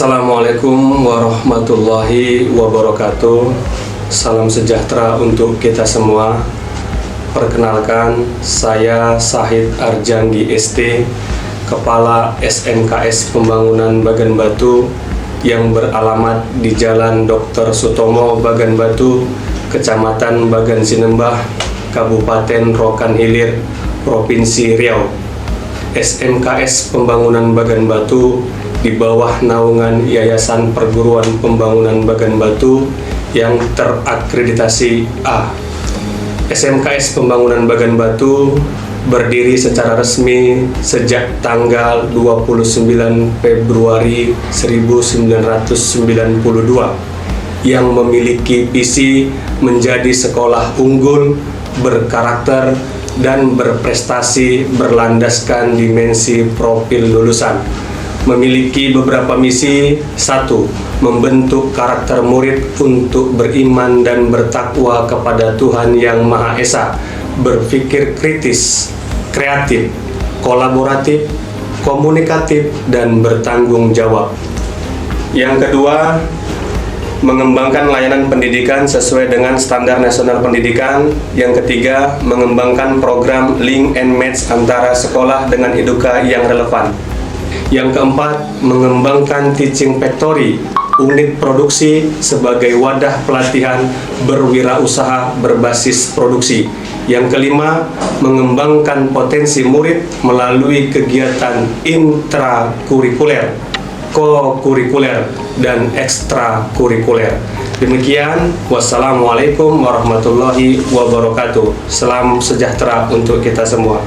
Assalamualaikum warahmatullahi wabarakatuh. Salam sejahtera untuk kita semua. Perkenalkan, saya Sahid Arjandi ST, Kepala SMKS Pembangunan Bagan Batu yang beralamat di Jalan Dr. Sutomo Bagan Batu, Kecamatan Bagan Sinembah, Kabupaten Rokan Hilir, Provinsi Riau. SMKS Pembangunan Bagan Batu di bawah naungan Yayasan Perguruan Pembangunan Bagan Batu yang terakreditasi A. SMKS Pembangunan Bagan Batu berdiri secara resmi sejak tanggal 29 Februari 1992 yang memiliki visi menjadi sekolah unggul, berkarakter, dan berprestasi berlandaskan dimensi profil lulusan. Memiliki beberapa misi. 1. Membentuk karakter murid untuk beriman dan bertakwa kepada Tuhan Yang Maha Esa, berpikir kritis, kreatif, kolaboratif, komunikatif, dan bertanggung jawab. Yang kedua, mengembangkan layanan pendidikan sesuai dengan standar nasional pendidikan. Yang ketiga, mengembangkan program link and match antara sekolah dengan eduka yang relevan. Yang keempat, mengembangkan teaching factory, unit produksi sebagai wadah pelatihan berwirausaha berbasis produksi. Yang kelima, mengembangkan potensi murid melalui kegiatan intrakurikuler, kokurikuler, dan ekstrakurikuler. Demikian, wassalamualaikum warahmatullahi wabarakatuh. Salam sejahtera untuk kita semua.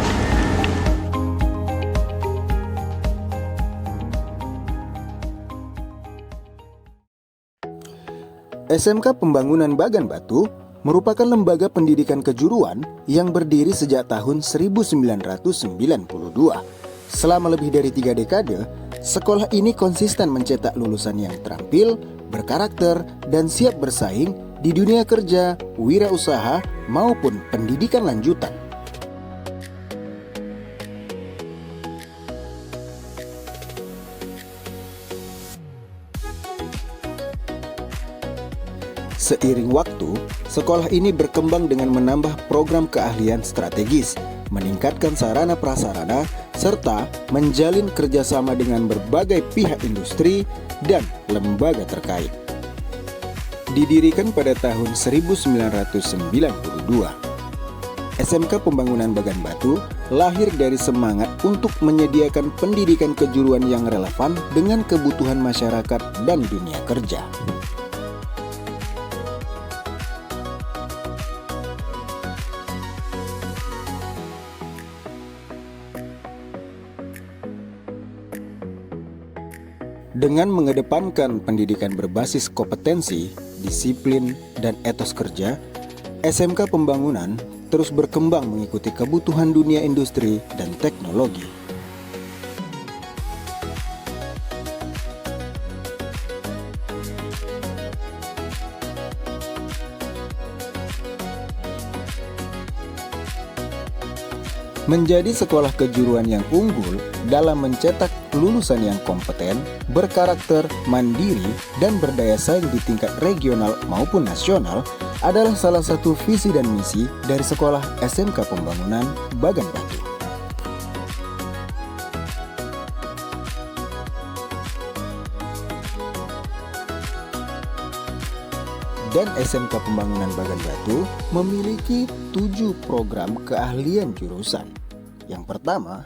SMK Pembangunan Bagan Batu merupakan lembaga pendidikan kejuruan yang berdiri sejak tahun 1992. Selama lebih dari 3 dekade, sekolah ini konsisten mencetak lulusan yang terampil, berkarakter, dan siap bersaing di dunia kerja, wirausaha, maupun pendidikan lanjutan. Seiring waktu, sekolah ini berkembang dengan menambah program keahlian strategis, meningkatkan sarana prasarana, serta menjalin kerjasama dengan berbagai pihak industri dan lembaga terkait. Didirikan pada tahun 1992, SMK Pembangunan Bagan Batu lahir dari semangat untuk menyediakan pendidikan kejuruan yang relevan dengan kebutuhan masyarakat dan dunia kerja. Dengan mengedepankan pendidikan berbasis kompetensi, disiplin, dan etos kerja, SMK Pembangunan terus berkembang mengikuti kebutuhan dunia industri dan teknologi. Menjadi sekolah kejuruan yang unggul dalam mencetak lulusan yang kompeten, berkarakter, mandiri, dan berdaya saing di tingkat regional maupun nasional adalah salah satu visi dan misi dari sekolah SMK Pembangunan Bagan Batu. Dan SMK Pembangunan Bagan Batu memiliki 7 program keahlian jurusan. Yang pertama,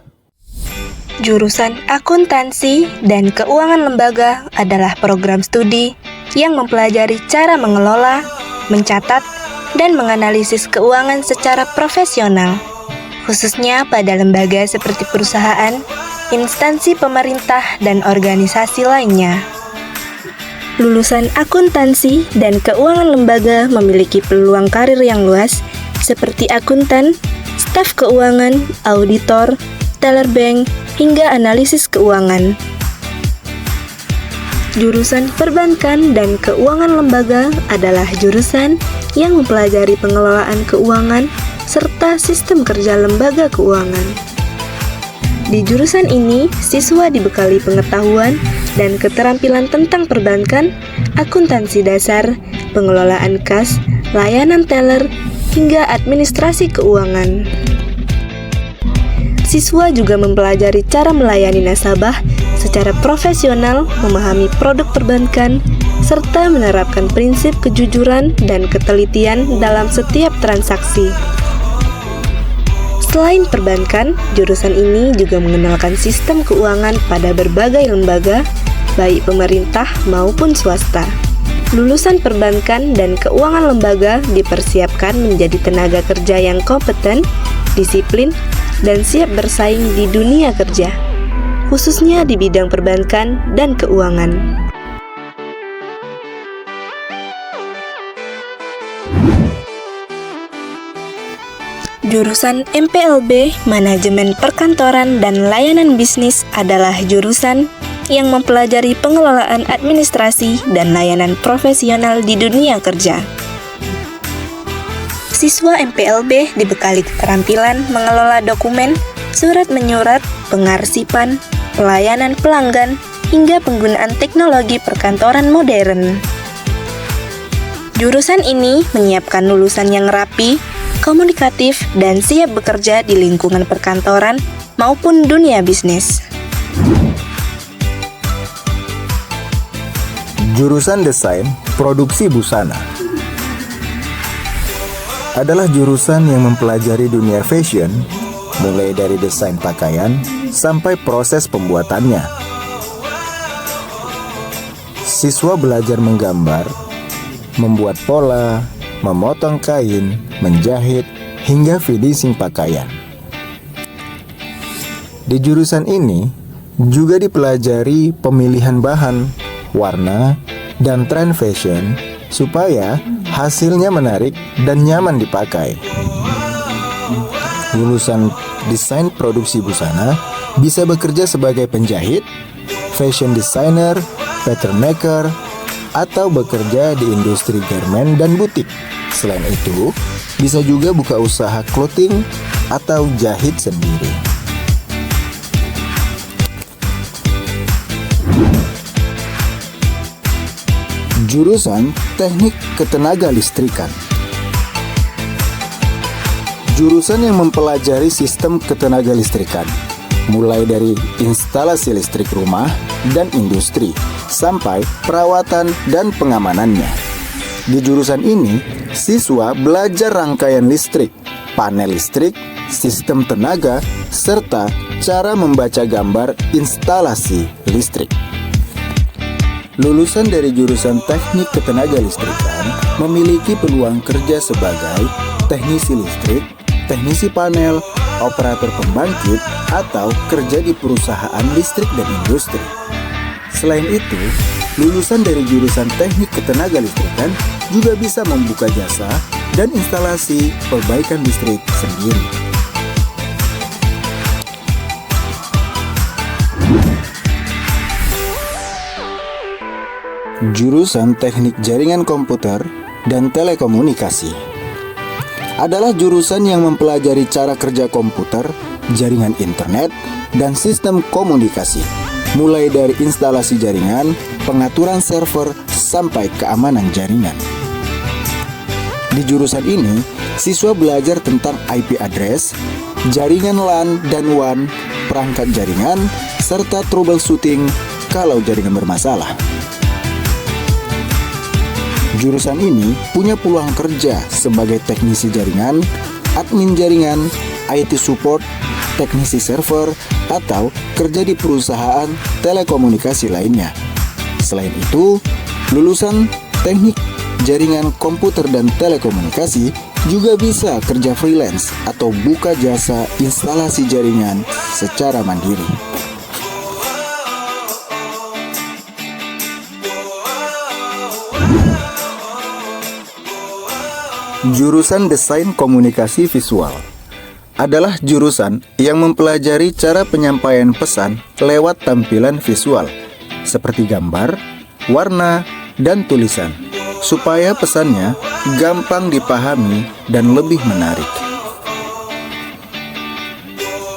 jurusan akuntansi dan keuangan lembaga adalah program studi yang mempelajari cara mengelola, mencatat, dan menganalisis keuangan secara profesional, khususnya pada lembaga seperti perusahaan, instansi pemerintah, dan organisasi lainnya. Lulusan akuntansi dan keuangan lembaga memiliki peluang karir yang luas seperti akuntan, staf keuangan, auditor, teller bank, hingga analisis keuangan. Jurusan perbankan dan keuangan lembaga adalah jurusan yang mempelajari pengelolaan keuangan serta sistem kerja lembaga keuangan. Di jurusan ini, siswa dibekali pengetahuan dan keterampilan tentang perbankan, akuntansi dasar, pengelolaan kas, layanan teller, hingga administrasi keuangan. Siswa juga mempelajari cara melayani nasabah secara profesional, memahami produk perbankan, serta menerapkan prinsip kejujuran dan ketelitian dalam setiap transaksi. Selain perbankan, jurusan ini juga mengenalkan sistem keuangan pada berbagai lembaga, baik pemerintah maupun swasta. Lulusan perbankan dan keuangan lembaga dipersiapkan menjadi tenaga kerja yang kompeten, disiplin, dan siap bersaing di dunia kerja, khususnya di bidang perbankan dan keuangan. Jurusan MPLB, Manajemen Perkantoran dan Layanan Bisnis adalah jurusan yang mempelajari pengelolaan administrasi dan layanan profesional di dunia kerja. Siswa MPLB dibekali keterampilan mengelola dokumen, surat menyurat, pengarsipan, pelayanan pelanggan, hingga penggunaan teknologi perkantoran modern. Jurusan ini menyiapkan lulusan yang rapi, komunikatif, dan siap bekerja di lingkungan perkantoran maupun dunia bisnis. Jurusan Desain Produksi Busana adalah jurusan yang mempelajari dunia fashion, mulai dari desain pakaian sampai proses pembuatannya. Siswa belajar menggambar, membuat pola, memotong kain, menjahit, hingga finishing pakaian. Di jurusan ini juga dipelajari pemilihan bahan, warna, dan tren fashion supaya hasilnya menarik dan nyaman dipakai. Lulusan desain produksi busana bisa bekerja sebagai penjahit, fashion designer, pattern maker, atau bekerja di industri garment dan butik. Selain itu, bisa juga buka usaha clothing atau jahit sendiri. Jurusan Teknik Ketenaga Listrikan. Jurusan yang mempelajari sistem ketenaga listrikan, mulai dari instalasi listrik rumah dan industri, sampai perawatan dan pengamanannya. Di jurusan ini, siswa belajar rangkaian listrik, panel listrik, sistem tenaga, serta cara membaca gambar instalasi listrik. Lulusan dari jurusan Teknik Ketenaga Listrikan memiliki peluang kerja sebagai teknisi listrik, teknisi panel, operator pembangkit, atau kerja di perusahaan listrik dan industri. Selain itu, lulusan dari jurusan Teknik Ketenaga Listrikan juga bisa membuka jasa dan instalasi perbaikan listrik sendiri. Jurusan Teknik Jaringan Komputer dan Telekomunikasi adalah jurusan yang mempelajari cara kerja komputer, jaringan internet, dan sistem komunikasi, mulai dari instalasi jaringan, pengaturan server, sampai keamanan jaringan. Di jurusan ini, siswa belajar tentang IP address, jaringan LAN dan WAN, perangkat jaringan, serta troubleshooting kalau jaringan bermasalah. Jurusan ini punya peluang kerja sebagai teknisi jaringan, admin jaringan, IT support, teknisi server, atau kerja di perusahaan telekomunikasi lainnya. Selain itu, lulusan Teknik Jaringan Komputer dan Telekomunikasi juga bisa kerja freelance atau buka jasa instalasi jaringan secara mandiri. Jurusan Desain Komunikasi Visual adalah jurusan yang mempelajari cara penyampaian pesan lewat tampilan visual seperti gambar, warna, dan tulisan, supaya pesannya gampang dipahami dan lebih menarik.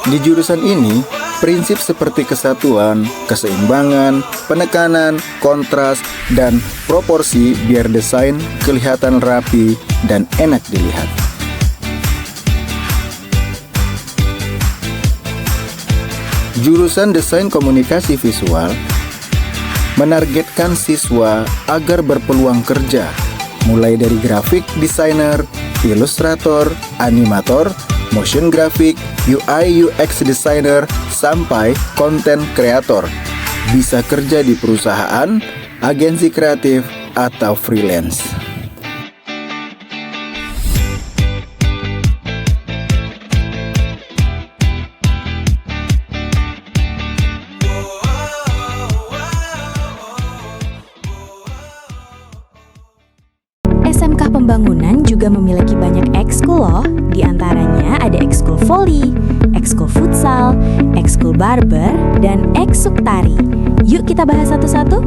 Di jurusan ini, Prinsip seperti kesatuan, keseimbangan, penekanan, kontras, dan proporsi biar desain kelihatan rapi dan enak dilihat. Jurusan Desain Komunikasi Visual menargetkan siswa agar berpeluang kerja, mulai dari grafik designer, ilustrator, animator, motion graphic, UI UX designer, sampai konten kreator. Bisa kerja di perusahaan, agensi kreatif, atau freelance. SMK Pembangunan juga memiliki banyak ekskul loh. Di antaranya ada ekskul voli, ekskul futsal, ekskul barber, dan ekskul tari. Yuk kita bahas satu-satu.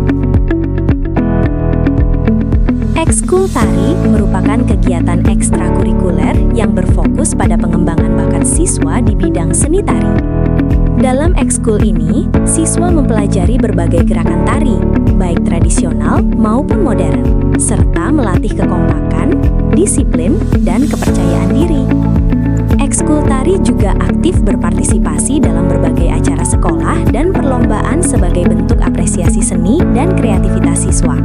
Ekskul tari merupakan kegiatan ekstrakurikuler yang berfokus pada pengembangan bakat siswa di bidang seni tari. Dalam ekskul ini, siswa mempelajari berbagai gerakan tari, baik tradisional maupun modern, serta melatih kekompakan, disiplin, dan kepercayaan diri. Ekskul tari juga aktif berpartisipasi dalam berbagai acara sekolah dan perlombaan sebagai bentuk apresiasi seni dan kreativitas siswa.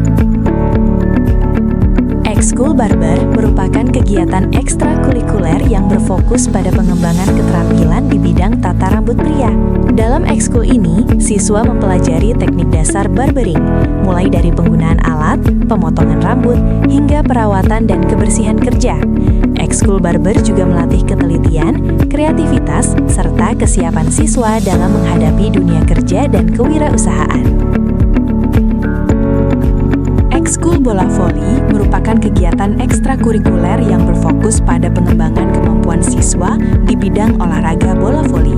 Ekskul barber merupakan kegiatan ekstrakurikuler yang berfokus pada pengembangan keterampilan di bidang tata rambut pria. Dalam ekskul ini, siswa mempelajari teknik dasar barbering, mulai dari penggunaan alat, pemotongan rambut, hingga perawatan dan kebersihan kerja. Ekskul barber juga melatih ketelitian, kreativitas, serta kesiapan siswa dalam menghadapi dunia kerja dan kewirausahaan. Ekskul bola voli merupakan kegiatan ekstrakurikuler yang berfokus pada pengembangan kemampuan siswa di bidang olahraga bola voli.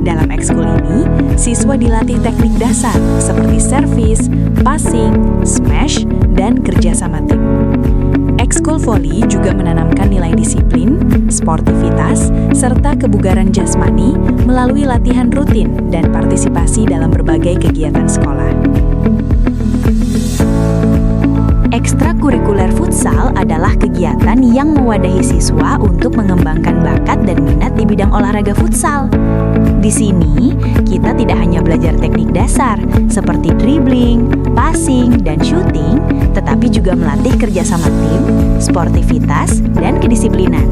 Dalam ekskul ini, siswa dilatih teknik dasar seperti servis, passing, smash, dan kerja sama tim. Ekskul voli juga menanamkan nilai disiplin, sportivitas, serta kebugaran jasmani melalui latihan rutin dan partisipasi dalam berbagai kegiatan sekolah. Ekstrakurikuler futsal adalah kegiatan yang mewadahi siswa untuk mengembangkan bakat dan minat di bidang olahraga futsal. Di sini, kita tidak hanya belajar teknik dasar seperti dribbling, passing, dan shooting, tetapi juga melatih kerjasama tim, sportivitas, dan kedisiplinan.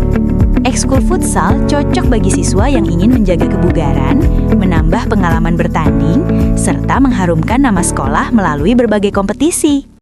Ekskul futsal cocok bagi siswa yang ingin menjaga kebugaran, menambah pengalaman bertanding, serta mengharumkan nama sekolah melalui berbagai kompetisi.